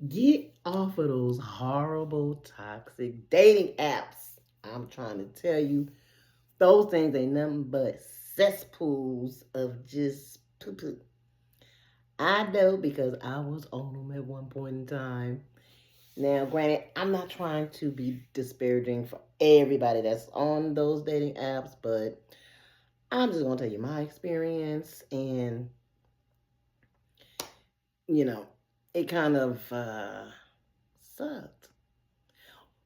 Get off of those horrible, toxic dating apps. I'm trying to tell you, those things ain't nothing but cesspools of just poo poo. I know because I was on them at one point in time. Now, granted, I'm not trying to be disparaging for everybody that's on those dating apps, but I'm just going to tell you my experience. And, you know, it kind of sucked.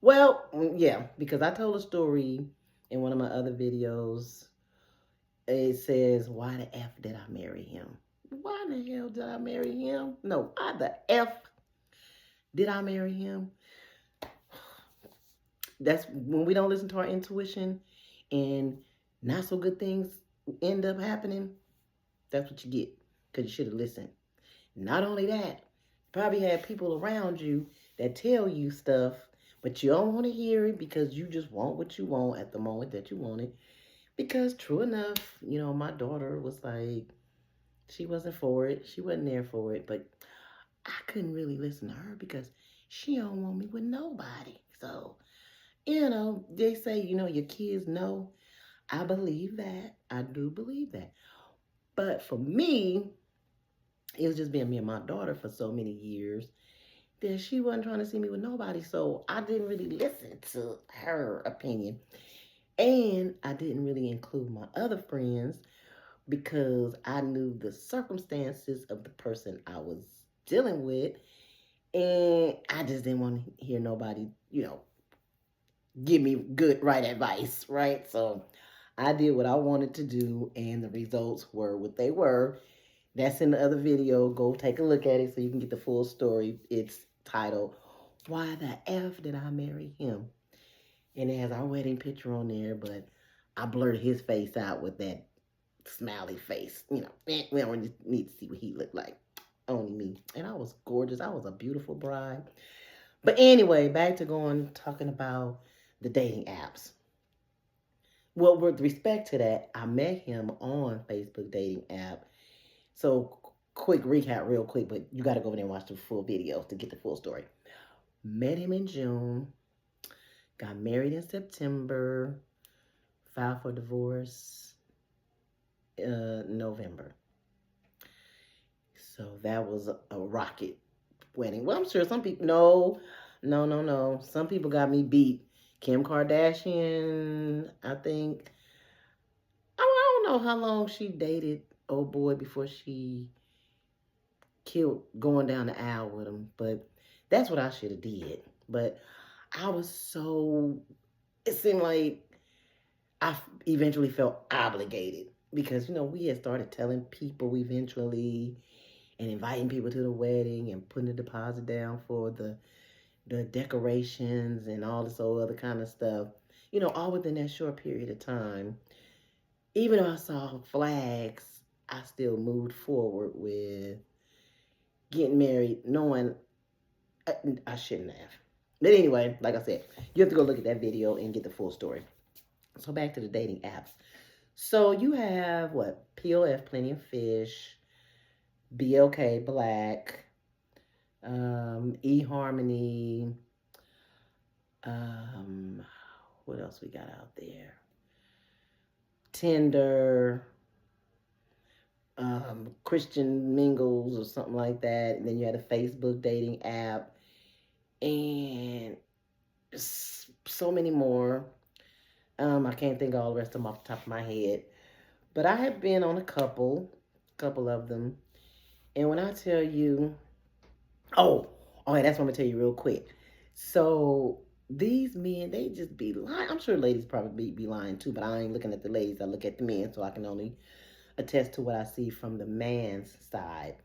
Well, yeah, because I told a story in one of my other videos. It says, why the F did I marry him? Why the hell did I marry him? No, why the F did I marry him? That's when we don't listen to our intuition and not so good things end up happening. That's what you get because you should have listened. Not only that, probably had people around you that tell you stuff, but you don't want to hear it because you just want what you want at the moment that you want it. Because true enough, my daughter was like, she wasn't for it. She wasn't there for it. But I couldn't really listen to her because she don't want me with nobody. So, they say, your kids know. I believe that. I do believe that. But for me, it was just being me and my daughter for so many years that she wasn't trying to see me with nobody. So I didn't really listen to her opinion. And I didn't really include my other friends because I knew the circumstances of the person I was dealing with. And I just didn't want to hear nobody, give me good, right advice, right? So I did what I wanted to do, and the results were what they were. That's in the other video. Go take a look at it so you can get the full story. It's titled, Why the F Did I Marry Him? And it has our wedding picture on there, but I blurred his face out with that smiley face. We don't need to see what he looked like. Only me. And I was gorgeous. I was a beautiful bride. But anyway, back to talking about the dating apps. Well, with respect to that, I met him on Facebook dating app. So quick recap real quick, but you got to go over there and watch the full video to get the full story. Met him in June, got married in September, filed for divorce November. So that was a rocket wedding. Well, I'm sure some people, no. Some people got me beat. Kim Kardashian, I think. I don't know how long she dated old boy before she killed going down the aisle with him, but that's what I should have did. But I was so, it seemed like I eventually felt obligated because, we had started telling people eventually and inviting people to the wedding and putting a deposit down for the decorations and all this old other kind of stuff, all within that short period of time. Even though I saw flags, I still moved forward with getting married, knowing I shouldn't have. But anyway, like I said, you have to go look at that video and get the full story. So back to the dating apps. So you have what? POF, Plenty of Fish, BLK, Black, eHarmony. What else we got out there? Tinder, Christian Mingles or something like that. And then you had a Facebook dating app, and so many more. I can't think of all the rest of them off the top of my head, but I have been on a couple of them. And when I tell you, okay, that's what I'm gonna tell you real quick. So these men, they just be lying. I'm sure ladies probably be lying too, but I ain't looking at the ladies. I look at the men, so I can only attest to what I see from the man's side.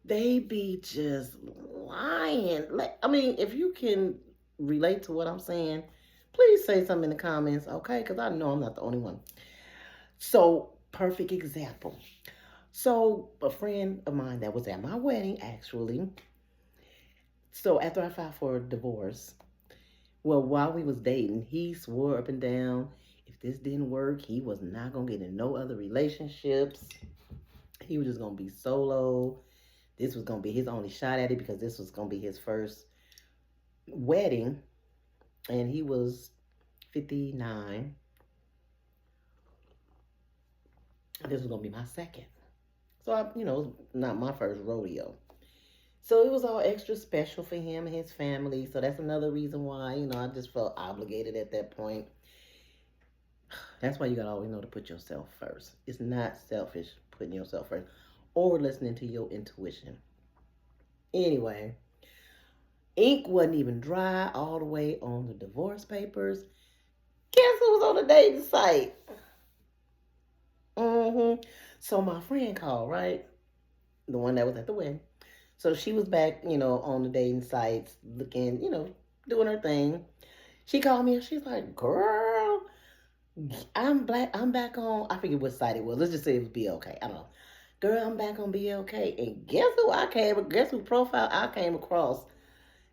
They be just lying. I mean, if you can relate to what I'm saying, please say something in the comments, okay? Because I know I'm not the only one. So, perfect example. So, a friend of mine that was at my wedding, actually. So, after I filed for a divorce, well, while we was dating, he swore up and down if this didn't work, he was not going to get in no other relationships. He was just going to be solo. This was going to be his only shot at it because this was going to be his first wedding. And he was 59. This was going to be my second. So, not my first rodeo. So it was all extra special for him and his family. So that's another reason why, I just felt obligated at that point. That's why you gotta always know to put yourself first. It's not selfish putting yourself first or listening to your intuition. Anyway, ink wasn't even dry all the way on the divorce papers. Guess who was on the dating site? So my friend called, right? The one that was at the wedding. So she was back, on the dating sites, looking, doing her thing. She called me and she's like, girl, I'm back on, I forget what site it was. Let's just say it was BLK. I don't know. Girl, I'm back on BLK. And guess who profile I came across?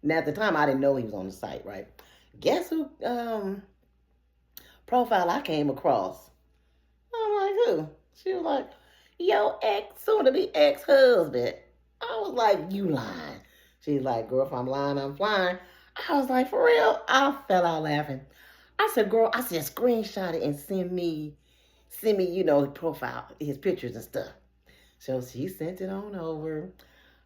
Now at the time I didn't know he was on the site, right? Guess who profile I came across? I'm like, who? She was like, yo, soon to be ex-husband. I was like, you lying. She's like, girl, if I'm lying, I'm flying. I was like, for real? I fell out laughing. I said, girl, screenshot it and send me, profile, his pictures and stuff. So she sent it on over.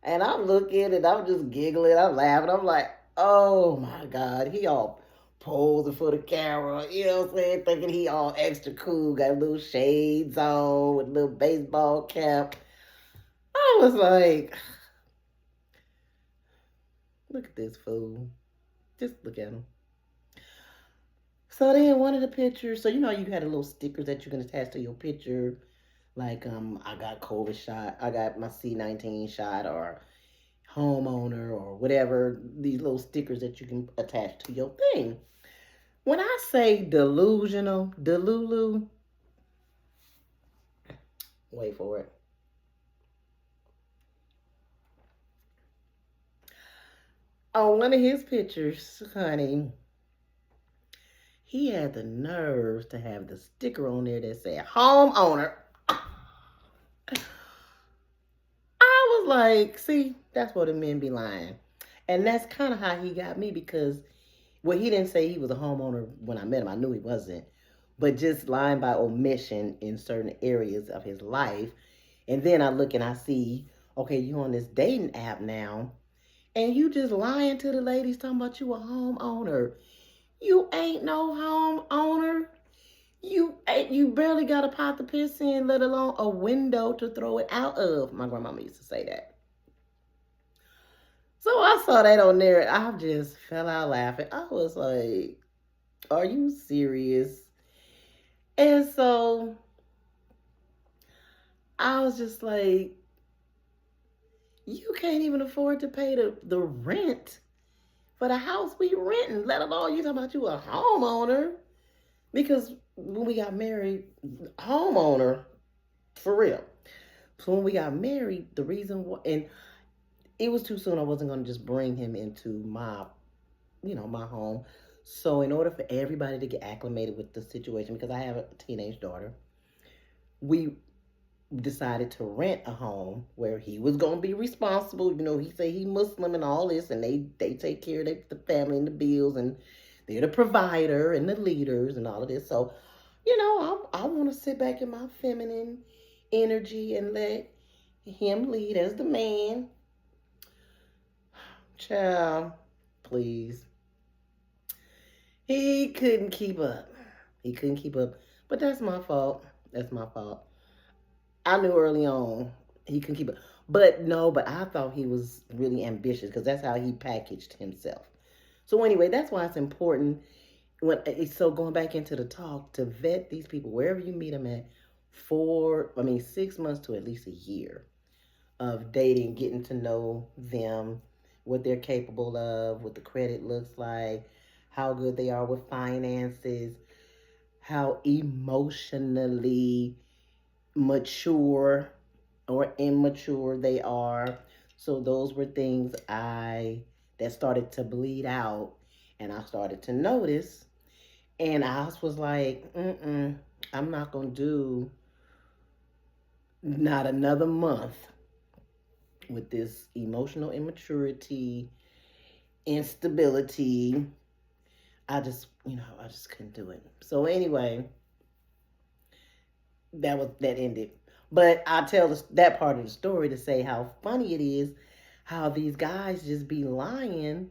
And I'm looking and I'm just giggling. I'm laughing. I'm like, oh my God. He all posing for the camera. You know what I'm saying? Thinking he all extra cool. Got little shades on with a little baseball cap. I was like, look at this fool. Just look at him. So then one of the pictures, so you had a little stickers that you can attach to your picture. Like, I got COVID shot, I got my C-19 shot, or homeowner, or whatever. These little stickers that you can attach to your thing. When I say delusional, delulu, wait for it. On one of his pictures, honey, he had the nerve to have the sticker on there that said homeowner. I was like, see, that's what the men be lying. And that's kind of how he got me because, well, he didn't say he was a homeowner when I met him. I knew he wasn't. But just lying by omission in certain areas of his life. And then I look and I see, okay, you on this dating app now. And you just lying to the ladies talking about you a homeowner. You ain't no homeowner. You barely got a pot to piss in, let alone a window to throw it out of. My grandmama used to say that. So I saw that on there and I just fell out laughing. I was like, are you serious? And so I was just like, you can't even afford to pay the rent for the house we renting, let alone you talking about you a homeowner. Because when we got married, homeowner, for real. So when we got married, the reason why, and it was too soon, I wasn't going to just bring him into my, my home. So in order for everybody to get acclimated with the situation, because I have a teenage daughter, we decided to rent a home where he was going to be responsible. He say he Muslim and all this, and they take care of the family and the bills, and they're the provider and the leaders and all of this. So, I want to sit back in my feminine energy and let him lead as the man. Child, please. He couldn't keep up. But that's my fault. I knew early on he couldn't keep up. But I thought he was really ambitious because that's how he packaged himself. So anyway, that's why it's important going back into the talk to vet these people wherever you meet them at 6 months to at least a year of dating, getting to know them, what they're capable of, what the credit looks like, how good they are with finances, how emotionally mature or immature they are. So those were things that started to bleed out, and I started to notice, and I was like, I'm not gonna do not another month with this emotional immaturity, instability. I just couldn't do it. So anyway, that ended. But I tell that part of the story to say how funny it is how these guys just be lying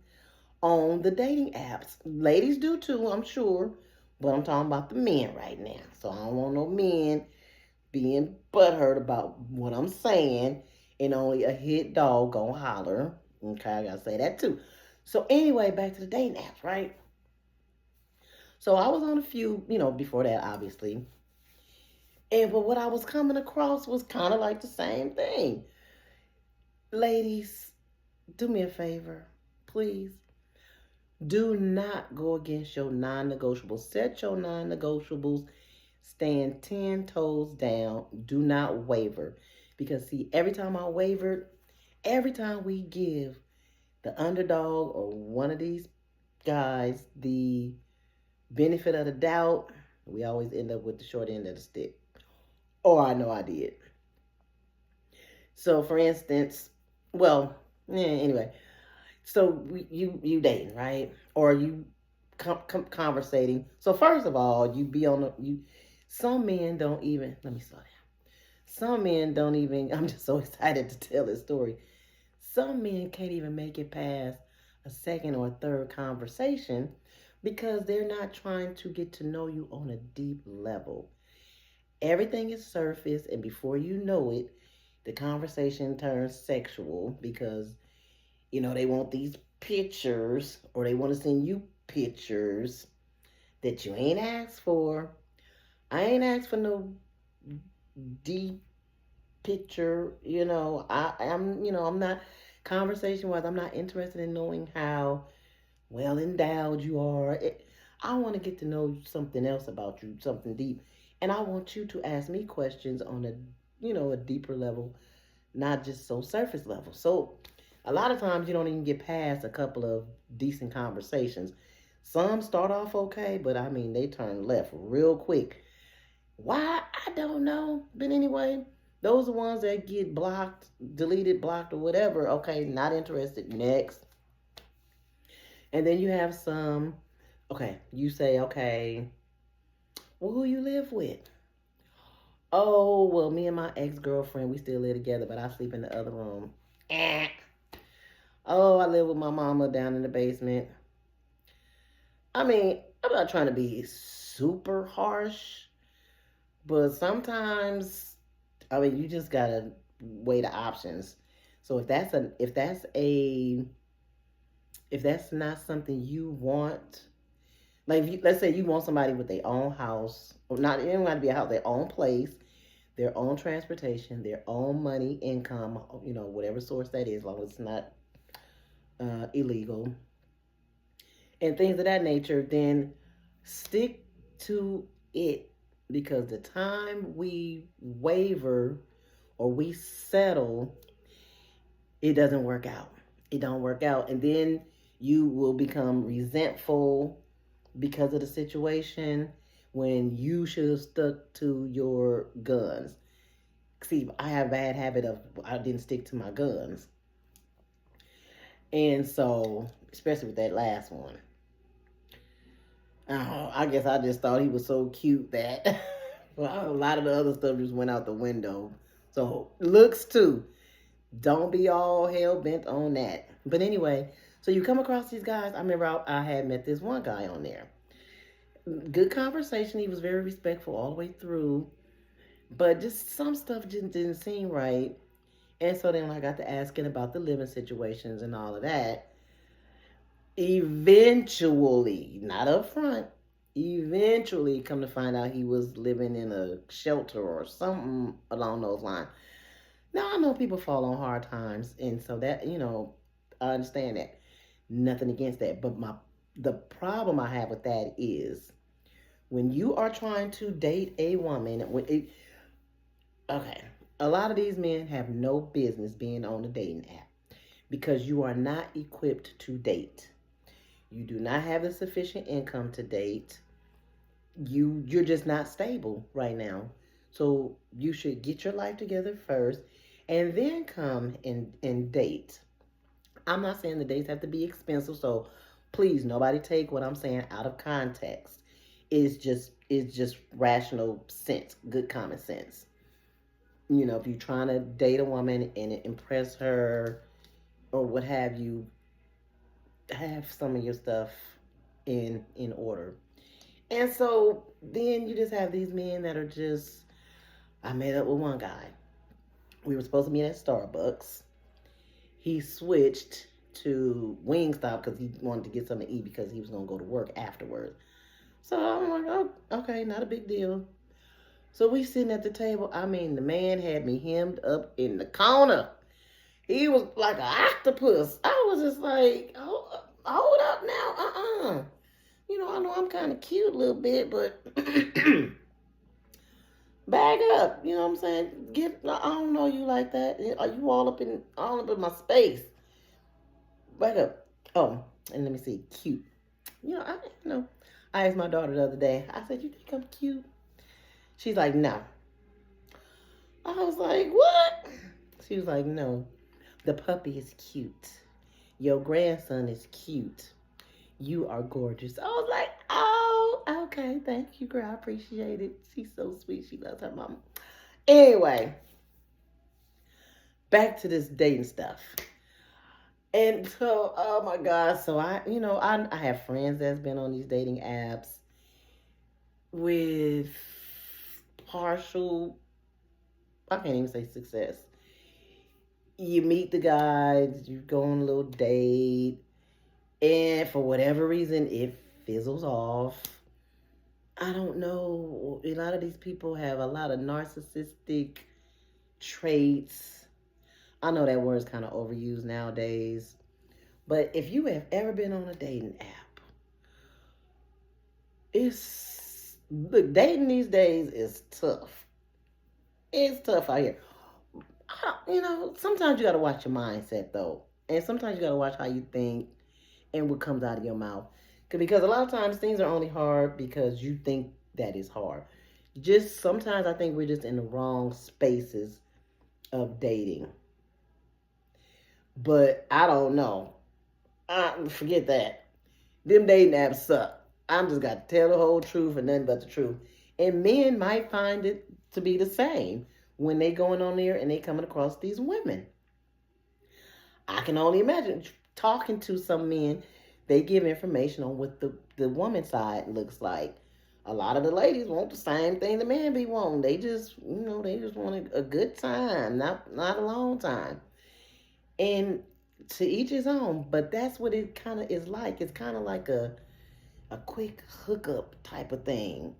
on the dating apps. Ladies do too, I'm sure, but I'm talking about the men right now. So I don't want no men being butthurt about what I'm saying, and only a hit dog gonna holler. Okay, I gotta say that too. So anyway, back to the dating apps, right? So I was on a few, before that, obviously. But what I was coming across was kind of like the same thing. Ladies, do me a favor, please. Do not go against your non negotiables. Set your non negotiables. Stand 10 toes down. Do not waver. Because, see, every time I wavered, every time we give the underdog or one of these guys the benefit of the doubt, we always end up with the short end of the stick. Or I know I did. So, for instance, well, anyway, so you dating, right? Or you conversating. So first of all, you be on the you. Some men don't even. Let me slow down. Some men don't even. I'm just so excited to tell this story. Some men can't even make it past a second or third conversation because they're not trying to get to know you on a deep level. Everything is surface, and before you know it, the conversation turns sexual because they want these pictures or they want to send you pictures that you ain't asked for. I ain't asked for no deep picture, I'm not conversation wise, I'm not interested in knowing how well endowed you are. I want to get to know something else about you, something deep. And I want you to ask me questions on a deeper level, not just so surface level. So a lot of times you don't even get past a couple of decent conversations. Some start off okay, but I mean they turn left real quick. Why? I don't know. But anyway, those are ones that get blocked, deleted, blocked, or whatever. Okay, not interested. Next. And then you have some, okay, you say, okay, well, who you live with? Oh, well, me and my ex-girlfriend, we still live together, but I sleep in the other room. Eh. Oh, I live with my mama down in the basement. I mean, I'm not trying to be super harsh, but sometimes, I mean, you just gotta weigh the options. So if that's not something you want, like let's say you want somebody with their own house, or not, it don't have to be a house, their own place, their own transportation, their own money, income, whatever source that is, as long as it's not illegal, and things of that nature, then stick to it because the time we waver or we settle, it doesn't work out. It don't work out. And then you will become resentful because of the situation when you should have stuck to your guns. See, I have a bad habit of I didn't stick to my guns. And so, especially with that last one. I guess I just thought he was so cute that well, a lot of the other stuff just went out the window. So looks too. Don't be all hell bent on that. But anyway, so you come across these guys. I remember I had met this one guy on there. Good conversation. He was very respectful all the way through. But just some stuff just didn't seem right. And so then when I got to asking about the living situations and all of that, eventually, not up front, eventually come to find out he was living in a shelter or something along those lines. Now I know people fall on hard times, and so that I understand that. Nothing against that, but the problem I have with that is when you are trying to date a woman. Okay, a lot of these men have no business being on the dating app because you are not equipped to date. You do not have the sufficient income to date. You're just not stable right now. So you should get your life together first. and then come and date. I'm not saying the dates have to be expensive, so please nobody take what I'm saying out of context. It's just rational sense, good common sense. If you're trying to date a woman and impress her or what have you, have some of your stuff in order. And so then you just have these men that are just. I met up with one guy. We were supposed to meet at Starbucks. He switched to Wingstop because he wanted to get something to eat because he was going to go to work afterwards. So I'm like, oh, okay, not a big deal. So we sitting at the table. I mean, the man had me hemmed up in the corner. He was like an octopus. I was just like, hold up now. I know I'm kind of cute a little bit, but bag up. You know what I'm saying? I don't know you like that. Are you all up in my space? Back up. Oh, and let me see. Cute. I asked my daughter the other day. I said, "You think I'm cute?" She's like, "No." I was like, "What?" She was like, "No. The puppy is cute. Your grandson is cute. You are gorgeous." I was like, "Oh, okay. Thank you, girl. I appreciate it. She's so sweet. She loves her mama." Anyway, back to this dating stuff. And so, oh my God. So I have friends that's been on these dating apps with partial, I can't even say success. You meet the guys, you go on a little date, and for whatever reason, it fizzles off. I don't know. A lot of these people have a lot of narcissistic traits. I know that word's kind of overused nowadays. But if you have ever been on a dating app, look, dating these days is tough. It's tough out here. Sometimes you got to watch your mindset though. And sometimes you got to watch how you think and what comes out of your mouth. Because a lot of times things are only hard because you think that is hard. Just sometimes I think we're just in the wrong spaces of dating. But I don't know. Forget that. Them dating apps suck. I'm just got to tell the whole truth and nothing but the truth. And men might find it to be the same when they going on there and they coming across these women. I can only imagine talking to some men. They give information on what the woman side looks like. A lot of the ladies want the same thing the man be wanting. They just want a good time, not a long time. And to each his own, but that's what it kind of is like. It's kind of like a quick hookup type of thing.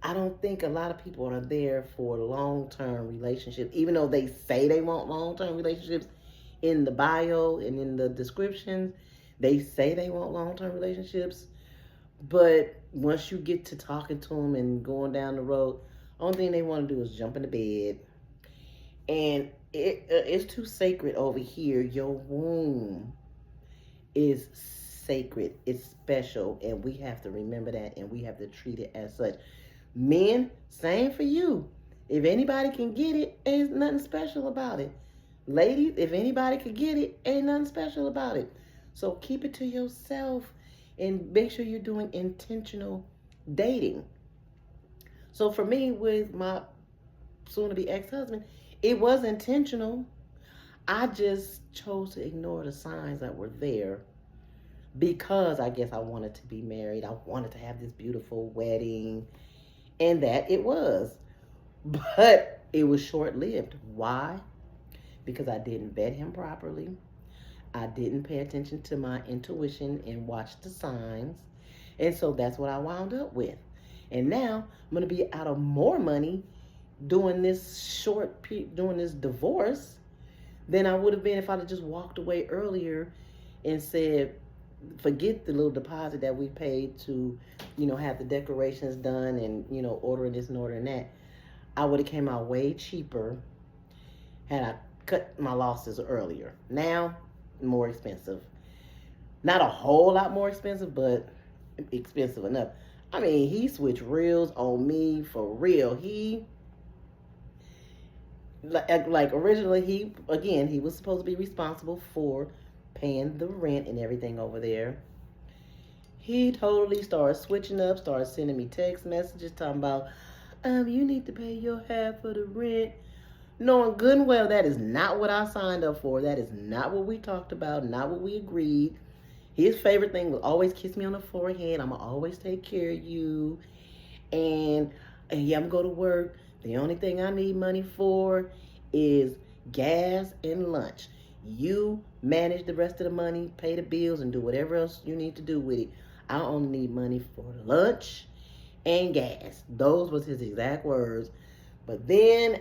I don't think a lot of people are there for long-term relationships, even though they say they want long-term relationships in the bio and in the descriptions. They say they want long-term relationships, but once you get to talking to them and going down the road, only thing they want to do is jump into bed. And it's too sacred over here. Your womb is sacred. It's special, and we have to remember that, and we have to treat it as such. Men, same for you. If anybody can get it, ain't nothing special about it. Ladies, if anybody could get it, ain't nothing special about it. So keep it to yourself and make sure you're doing intentional dating. So for me, with my soon-to-be ex-husband, it was intentional. I just chose to ignore the signs that were there because I guess I wanted to be married. I wanted to have this beautiful wedding, and that it was. But it was short-lived. Why? Because I didn't vet him properly. I didn't pay attention to my intuition and watch the signs. And so that's what I wound up with. And now I'm going to be out of more money doing doing this divorce than I would have been if I'd have just walked away earlier and said, forget the little deposit that we paid to, have the decorations done and, ordering this and ordering that. I would have came out way cheaper had I cut my losses earlier. Now, more expensive. Not a whole lot more expensive, but expensive enough. I mean, he switched reels on me for real. Like originally, he was supposed to be responsible for paying the rent and everything over there. He totally started switching up, started sending me text messages talking about, you need to pay your half of the rent. Knowing good and well that is not what I signed up for. That is not what we talked about, not what we agreed. His favorite thing was always kiss me on the forehead. I'ma always take care of you. And, yeah, I'm gonna go to work. The only thing I need money for is gas and lunch. You manage the rest of the money, pay the bills, and do whatever else you need to do with it. I only need money for lunch and gas. Those was his exact words. But then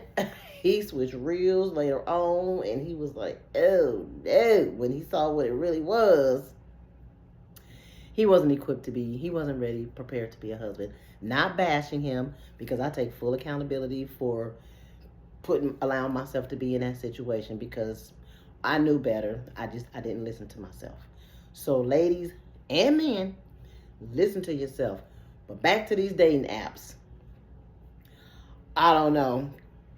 he switched reels later on, and he was like, oh no, when he saw what it really was. He wasn't ready, prepared to be a husband. Not bashing him, because I take full accountability for allowing myself to be in that situation, because I knew better. I didn't listen to myself. So ladies and men, listen to yourself. But back to these dating apps. I don't know.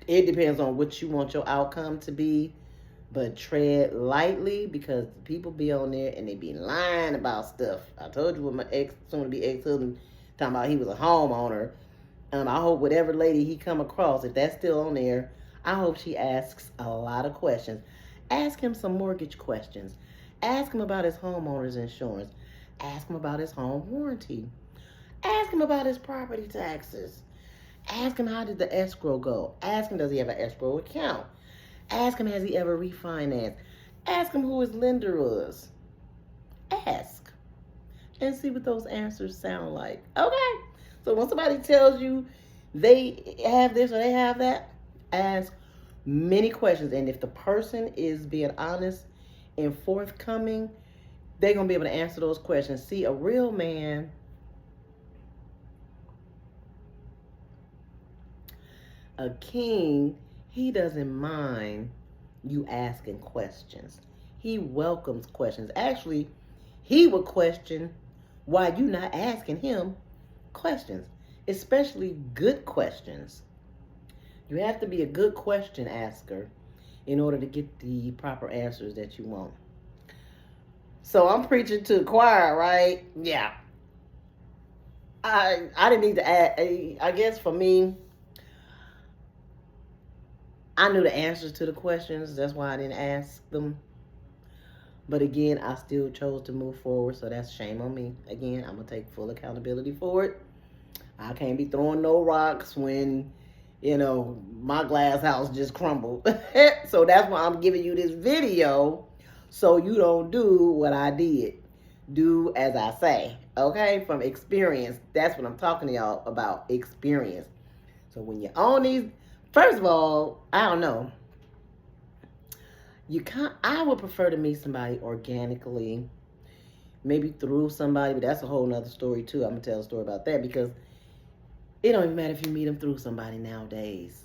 It depends on what you want your outcome to be. But tread lightly, because people be on there and they be lying about stuff. I told you what my soon to be ex-husband, talking about he was a homeowner. I hope whatever lady he come across, if that's still on there, I hope she asks a lot of questions. Ask him some mortgage questions. Ask him about his homeowner's insurance. Ask him about his home warranty. Ask him about his property taxes. Ask him, how did the escrow go? Ask him, does he have an escrow account? Ask him, has he ever refinanced? Ask him who his lender is. Ask. And see what those answers sound like. Okay? So when somebody tells you they have this or they have that, ask many questions. And if the person is being honest and forthcoming, they're going to be able to answer those questions. See, a real man, a king, he doesn't mind you asking questions. He welcomes questions. Actually, he would question why you not asking him questions, especially good questions. You have to be a good question asker in order to get the proper answers that you want. So I'm preaching to the choir, right? Yeah. I didn't need to add. I guess for me, I knew the answers to the questions. That's why I didn't ask them. But again, I still chose to move forward. So that's shame on me. Again, I'm going to take full accountability for it. I can't be throwing no rocks when, my glass house just crumbled. So that's why I'm giving you this video, so you don't do what I did. Do as I say. Okay? From experience. That's what I'm talking to y'all about. Experience. So when you own these, first of all, I don't know. I would prefer to meet somebody organically, maybe through somebody, but that's a whole nother story too. I'm gonna tell a story about that, because it don't even matter if you meet them through somebody nowadays.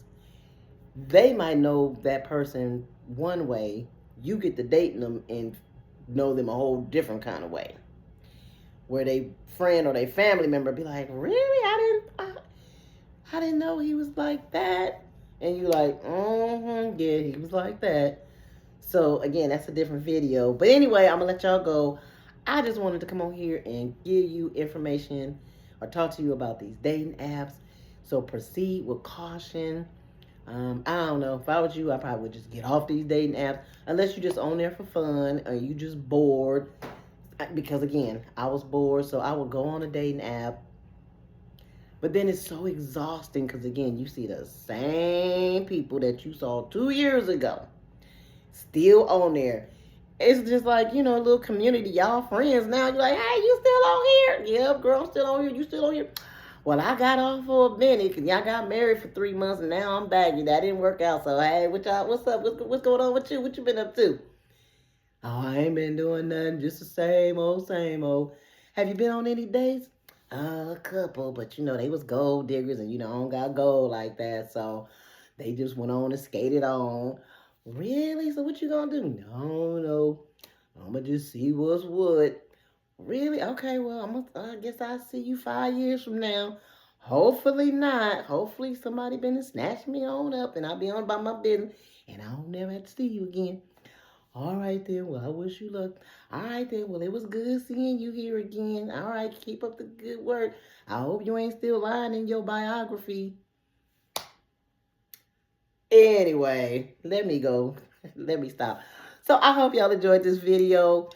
They might know that person one way, you get to dating them and know them a whole different kind of way, where they friend or they family member be like, really? I didn't know he was like that. And you like, yeah, he was like that. So again, that's a different video. But anyway, I'm gonna let y'all go. I just wanted to come on here and give you information or talk to you about these dating apps. So proceed with caution. I don't know. If I was you, I probably would just get off these dating apps, unless you're just on there for fun or you just bored. Because again, I was bored, so I would go on a dating app. But then it's so exhausting, because again, you see the same people that you saw 2 years ago still on there. It's just like, a little community. Y'all friends now. You're like, hey, you still on here? Yep, girl, I'm still on here. You still on here? Well, I got off for a minute, because y'all got married for 3 months, and now I'm back. That didn't work out. So, hey, what's up? What's going on with you? What you been up to? Oh, I ain't been doing nothing. Just the same old, same old. Have you been on any dates? A couple, but they was gold diggers, and I don't got gold like that, so they just went on and skated on. Really? So what you gonna do? No, I'm gonna just see what's what. Really? Okay, well, I guess I'll see you 5 years from now. Hopefully not. Hopefully somebody been and snatched me on up and I'll be on about my business and I don't never have to see you again. All right then. Well, I wish you luck. All right then. Well, it was good seeing you here again. All right. Keep up the good work. I hope you ain't still lying in your biography. Anyway, let me go. Let me stop. So I hope y'all enjoyed this video.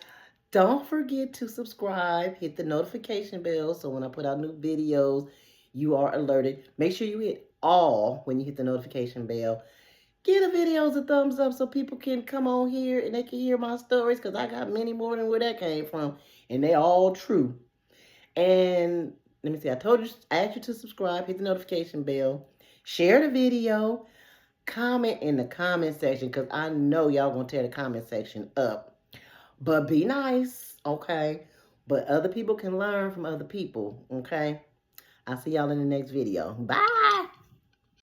Don't forget to subscribe, hit the notification bell so when I put out new videos, you are alerted. Make sure you hit all when you hit the notification bell. Give the videos a thumbs up so people can come on here and they can hear my stories because I got many more than where that came from. And they all true. And let me see, I asked you to subscribe, hit the notification bell, share the video, comment in the comment section because I know y'all gonna tear the comment section up. But be nice, okay? But other people can learn from other people, okay? I'll see y'all in the next video. Bye!